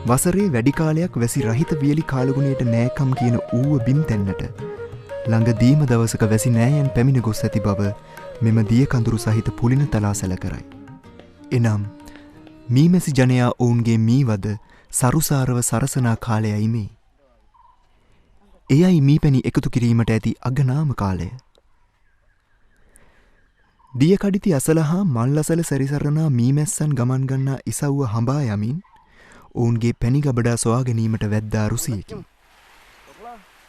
වසරේ වැඩි කාලයක් වැසි රහිත වියලි කාලගුණයට නෑකම් කියන ඌව බිම් තැන්නට ළඟදීම දවසක වැසි නෑයන් පැමිණ ගොස් ඇති බව මෙම දිය කඳුරු සහිත පුලින තලා සැල කරයි. එනම් මීමැසි ජනයා ඔවුන්ගේ මීවද සරුසාරව සරසනා කාලයයි මේ. එයයි මීපැණි එකතු කිරීමට ඇති අගනාම කාලය. දිය කඩිති අසල හා මල්ලසල සැරිසරනා මීමැස්සන් ගමන් ගන්නා ඉසව්ව හඹා යමින් ඔවුන්ගේ පැණි ගබඩා සොයා ගැනීමට වැද්දා රුසියකි.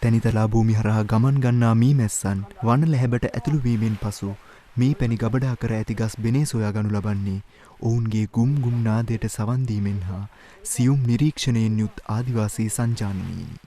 තැනිතලා භූමි හරහා ගමන් ගන්නා මීමැස්සන් වන ලැහැබට ඇතුළු වීමෙන් පසු මේ පැණි ගබඩා කර ඇති ගස් බෙනේ සොයා ගනු ලබන්නේ ඔවුන්ගේ ගුම් ගුම් නාදයට සවන් දීමෙන් හා සියුම් නිරීක්ෂණයෙන් යුත් ආදිවාසී සංජානනයෙනි.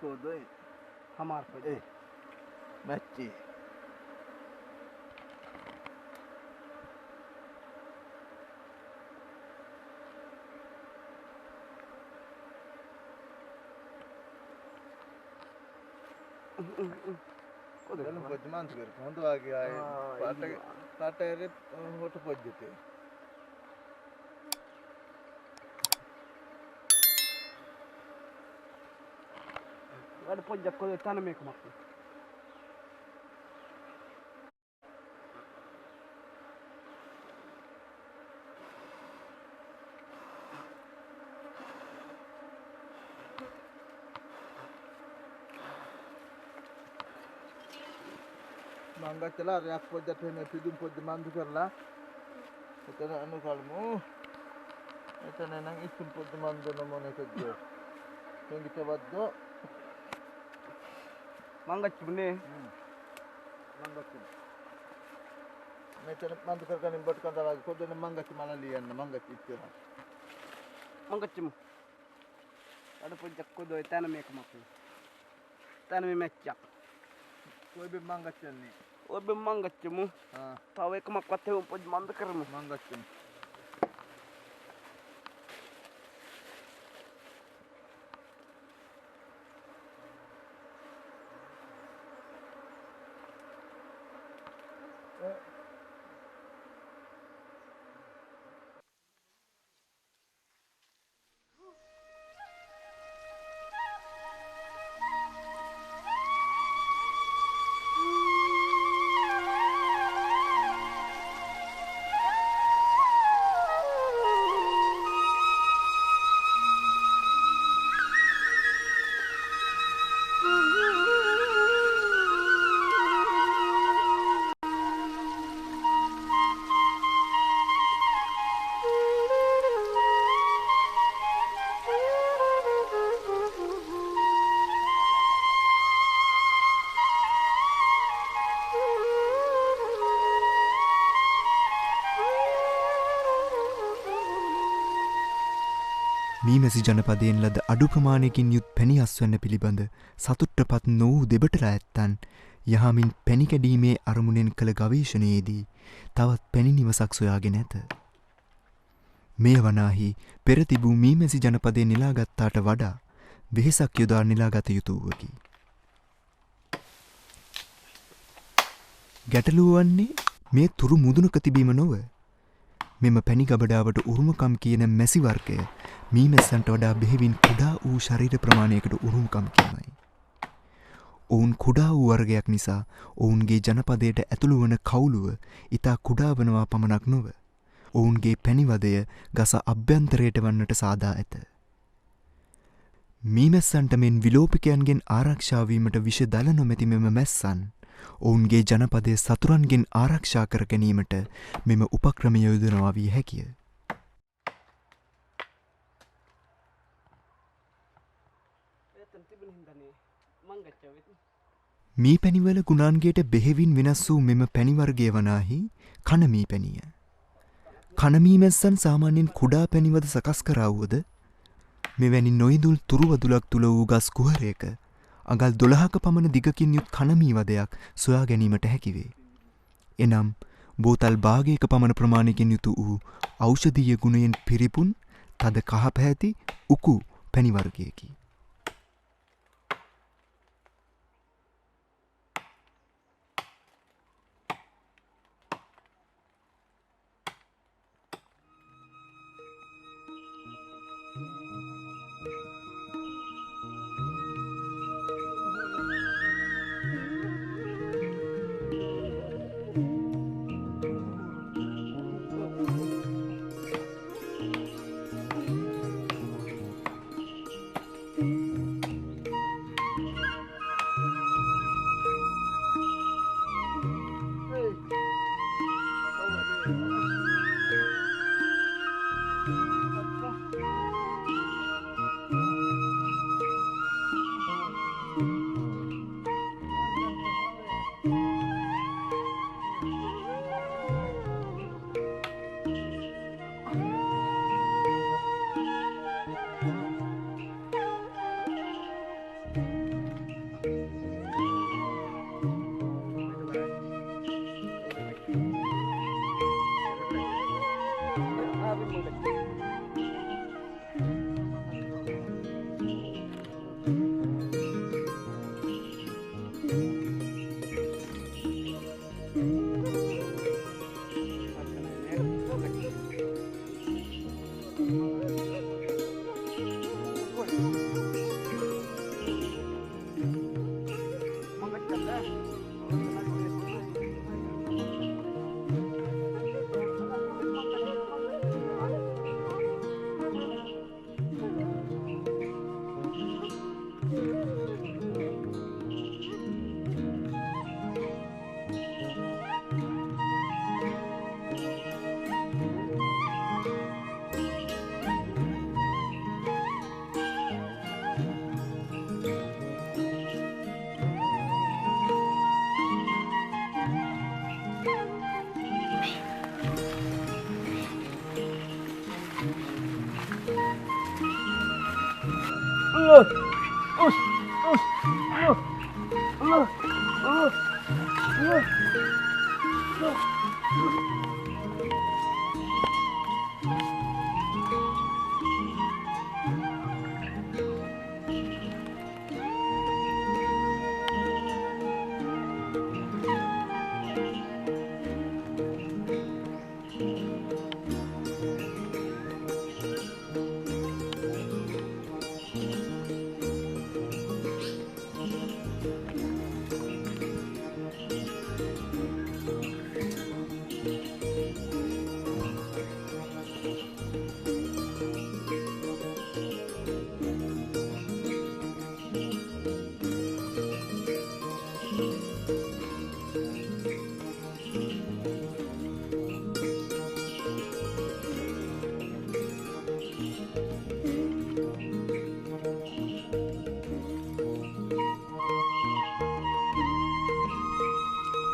को दो हमार पे बच्चे Dalam pojman tu kan, kau tu lagi ay, pata ere hotu pojjete. Ada pojak kau tanam ek mak. Mangga celah, reak pojjat hene pidum pojman tu kerla. Itu na anu kalmu. Itu na nang isun pojman tu nama nak kerja. Yang kita buat tu, Mangga cune. mangga cuma. Macam mantu kerja ni buat kantor lagi. Kau tu na mangga cuma lian, mangga itu. Mangga cuma. Ada pojak kau tanam ek mak. Tanam mecak. Kau ibu mangga ni. Obe mangga cuma. Tahu ek mak kau tahu poj manda kermu. Mangga cuma. මීමැසි ජනපදයෙන් ලද අඩු ප්‍රමාණයකින් යුත් පැණි අස්වැන්න පිළිබඳ සතුට්ටපත් නොවූ දෙබටලා ඇත්තන් යහමින් පැණි කැඩීමේ අරමුණෙන් කළ ගවේෂණයේදී තවත් පැණි නිවසක් සොයාගෙන ඇත. මෙය වනාහි පෙර තිබූ මීමැසි ජනපදයේ නිලාගත්තාට වඩා වෙහෙසක් යොදා නිලාගත යුතු වූවකි. ගැටලුව වන්නේ මේ තුරු මුදුනක තිබීම නොව මෙම පැණි ගබඩාවට උරුමකම් කියන මැසි වර්ගය මීමැස්සන්ට වඩා බෙහෙවින් කුඩා වූ ශරීර ප්‍රමාණයකට උරුමකම් කියමයි. ඔවුන් කුඩා වූ වර්ගයක් නිසා ඔවුන්ගේ ජනපදයට ඇතුළු වන කවුළුව ඉතා කුඩා වනවා පමණක් නොව ඔවුන්ගේ පැණිවදය ගස අභ්‍යන්තරයට වන්නට සාදා ඇත. මීමැස්සන්ට මෙන් විලෝපිකයන්ගෙන් ආරක්ෂා වීමට විෂ දල නොමැති මෙම මැස්සන් ඔවුන්ගේ ජනපදය සතුරන්ගෙන් ආරක්ෂා කර ගැනීමට මෙම උපක්‍රමය යොදනවා විය හැකිය. මී පැණිවල ගුණාන්ගේට බෙහෙවින් වෙනස් වූ මෙම පැණිවර්ගය වනාහි කණමී පැණිය. කණමී මැස්සන් සාමාන්‍යයෙන් කුඩා පැණිවද සකස් කරවුවද මෙවැනි නොයිදුල් තුරුවදුලක් තුළ වූ ගස් කුහරයක අඟල් 12ක පමණ දිගකින් යුත් කණමී වදයක් සොයා ගැනීමට හැකිවේ. එනම් බෝතල් භාගයක පමණ ප්‍රමාණයකින් යුතු වූ ඖෂධීය ගුණයෙන් පිරිපුන් තද කහ පැහැති උකු පැණි වර්ගයකි.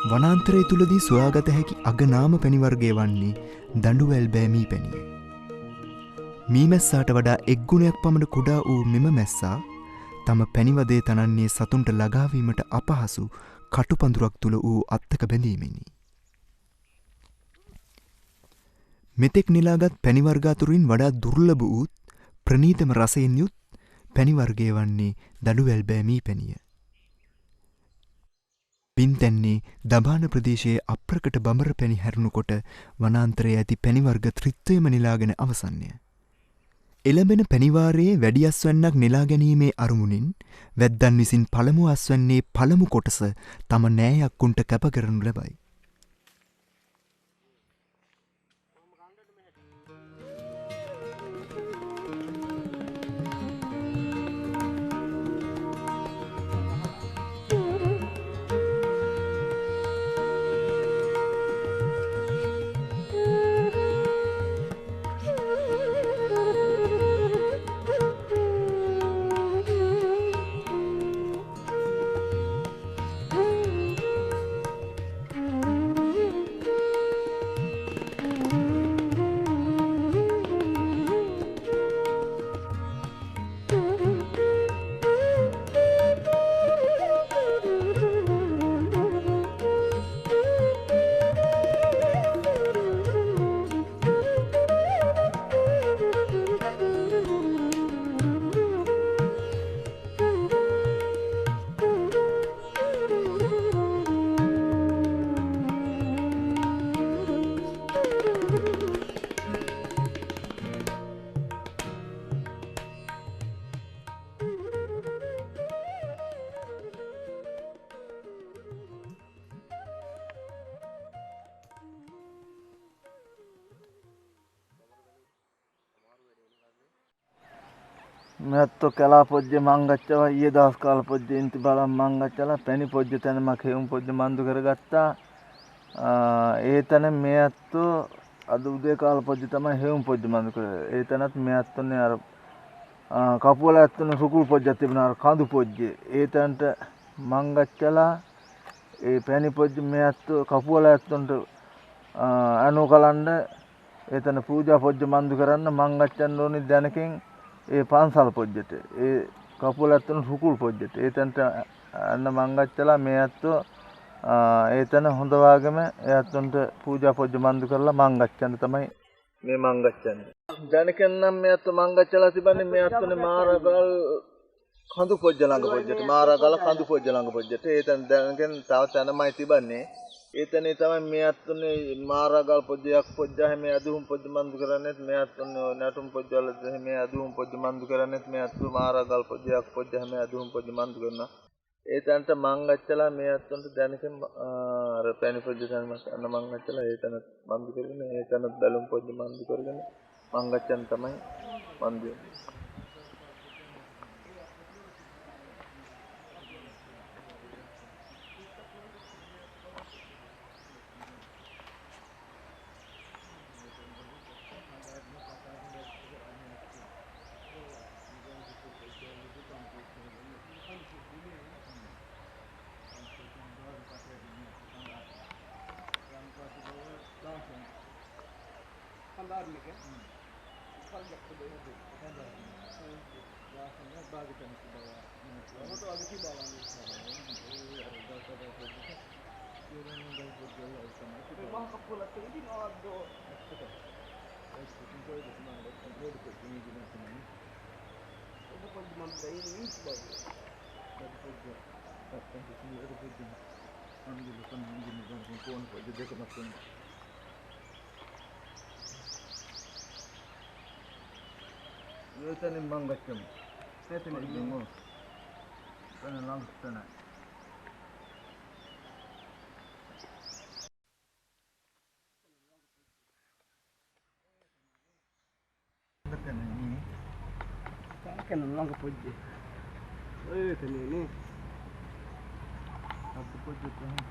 වනාන්තරය තුළදී සොයාගත හැකි අගනාම පැණිවර්ගය වන්නේ දඬුවැල් බෑ මී පැණිය. මීමැස්සාට වඩා එක්ගුණයක් පමණ කුඩා වූ මෙම මැස්සා තම පැණිවදේ තනන්නේ සතුන්ට ලගාවීමට අපහසු කටුපඳුරක් තුළ වූ අත්තක බැඳීමෙනි. මෙතෙක් නිලාගත් පැණිවර්ගාතුරින් වඩා දුර්ලභ වූත් ප්‍රනීතම රසයෙන් යුත් පැණිවර්ගය වන්නේ දඬුවැල් බෑ මී පැණිය. පින්තැන්නේ දබාන ප්‍රදේශයේ අප්‍රකට බඹර පැණි හැරුණුකොට වනාන්තරයේ ඇති පැණිවර්ග ත්‍රිත්වයම නිලාගෙන අවසන්ය. එළඹෙන පැණිවාරයේ වැඩි අස්වැන්නක් නෙලා ගැනීමේ අරමුණින් වැද්දන් විසින් පළමු අස්වැන්නේ පළමු කොටස තම නෑයක් උන්ට කැප කරනු ලැබයි. මෙත්තු කලා පොජ්ජේ මංගච්චවා ඊයේ දවස් කාල පොජ්ජේ ඉන්ති බලන් මංගච්චලා පැණි පොජ්ජේ තැන මම හේවුම් පොජ්ජේ මන්දු කරගත්තා. ඒ තැන මේ ඇත්තු අද උදේ කාල පොජ්ජේ තමයි හේවුම් පොජ්ජේ මන්දු කරේ. ඒ තැනත් මේ ඇත්තුනේ අර කපුවල ඇත්තුනේ රුකුල් පොජ්ජක් තිබුණා අර කඳු පොජ්ජේ. ඒ තැනට මංගච්චලා ඒ පැණි පොජ්ජේ මේ ඇත්තු කපුවල ඇත්තුන්ට අනු කලන්න ඒ තැන පූජා පොජ්ජේ මන්දු කරන්න මංගච්චන්න ඕනි දැනකින් ඒ පන්සල් පොජ්ජට ඒ කපුවල ඇත්තන රුකුල් පොජ්ජට ඒ තැනට අන්න මංගච්චලා මේ ඇත්තෝ ඒ තැන හොඳ වාගෙම ඒ ඇත්තන්ට පූජා පොජ්ජ මන්දු කරලා මංගච්ඡන්න තමයි මේ මංගච්ඡන්නේ. ජනකෙන් නම් මේ ඇත්තෝ මංගච්චලා තිබන්නේ මේ ඇත්තනේ මාරගල් කඳු පොජ්ජ ළඟ පොජ්ජට මාරගල කඳු පොජ්ජ ළඟ පොජ්ජට ඒ තැන ජනකෙන් තව තැනමයි තිබන්නේ. ඒ තැනේ තමයි මේ ඇත්තනේ මාරගල් පොජ්ජයක් පොජ්ජා හැම අදුම් පොජ්ජ මන්දු කරන්නේත් මේ ඇත්තනේ නටුම් පොජ්ජවල හැම අදුම් පොජ්ජ මන්දු කරන්නේත් මේ ඇත්තු මාරගල් පොජ්ජයක් පොජ්ජ හැම අදුම් පොජ්ජ මන්දු කරනවා. ඒතන්ට මං ගච්චලා මේ අත්තන්ට දැනකම අර පැණි පොඩි සම්මත අන්න මං ගච්චලා ඒතන බන්දු කරගෙන ඒතන බැලුම් පොඩි බන්දු කරගෙන මං ගච්චන් තමයි බන්දු ඒතන මං ගච්චමු ඒතන ඉන්නේ තන ලංස්තන Kan lang pwede. Eh, tani ni. අද පොඩි කොහොමද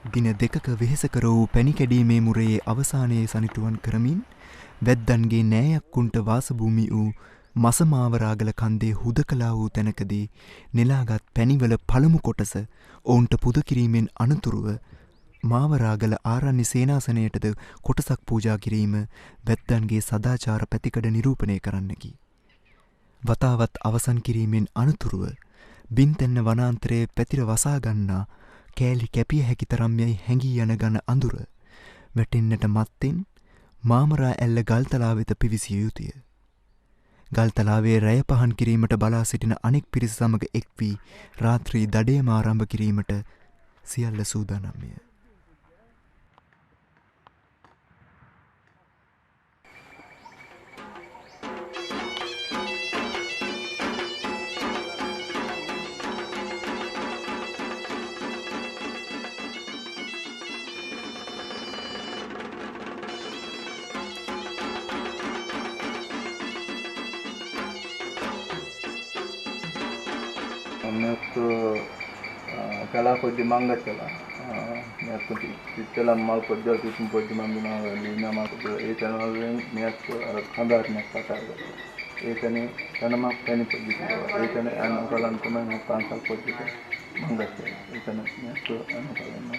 දින දෙකක වෙහෙස කර වූ පැණි කැඩීමේ මුරයේ අවසානයේ සනිටුවන් කරමින් වැද්දන්ගේ නෑයක්කුන්ට වාසභූමි වූ මසමාවරාගල කන්දේ හුදකලා වූ තැනකදී නෙලාගත් පැණිවල පළමු කොටස ඔවුන්ට පුද කිරීමෙන් අනතුරුව මාවරාගල ආරණ්‍ය සේනාසනයටද කොටසක් පූජා කිරීම වැද්දන්ගේ සදාචාර පැතිකඩ නිරූපණය කරන්නකි. වතාවත් අවසන් කිරීමෙන් අනතුරුව බින්තැන්න වනාන්තරයේ පැතිර වසා ගන්නා කෑලි කැපිය හැකි තරම් යයි හැඟී යන ගන අඳුර වැටෙන්නට මත්තෙන් මාමරා ඇල්ල ගල්තලා වෙත පිවිසිය යුතුය. ගල්තලාවේ රැය පහන් කිරීමට බලා සිටින අනෙක් පිරිස සමග එක් වී රාත්‍රී දඩයම ආරම්භ කිරීමට සියල්ල සූදානම්ය. අන්නත් කලා පොඩි මං ගච්චලා මෙත් පිටලා මල් පොඩ්ඩක් කිසිම පොඩි මං දුනා ලීනා මාකට ඒ channel වලින් මෙත් අර කඳාරියක් කතා කරලා ඒකනේ තනමක් පැණි පොඩි ඒකනේ අනුකලන් තමයි මම පාන්සල් පොඩි මං ගච්චලා ඒකනේ මෙත් අනුකලන්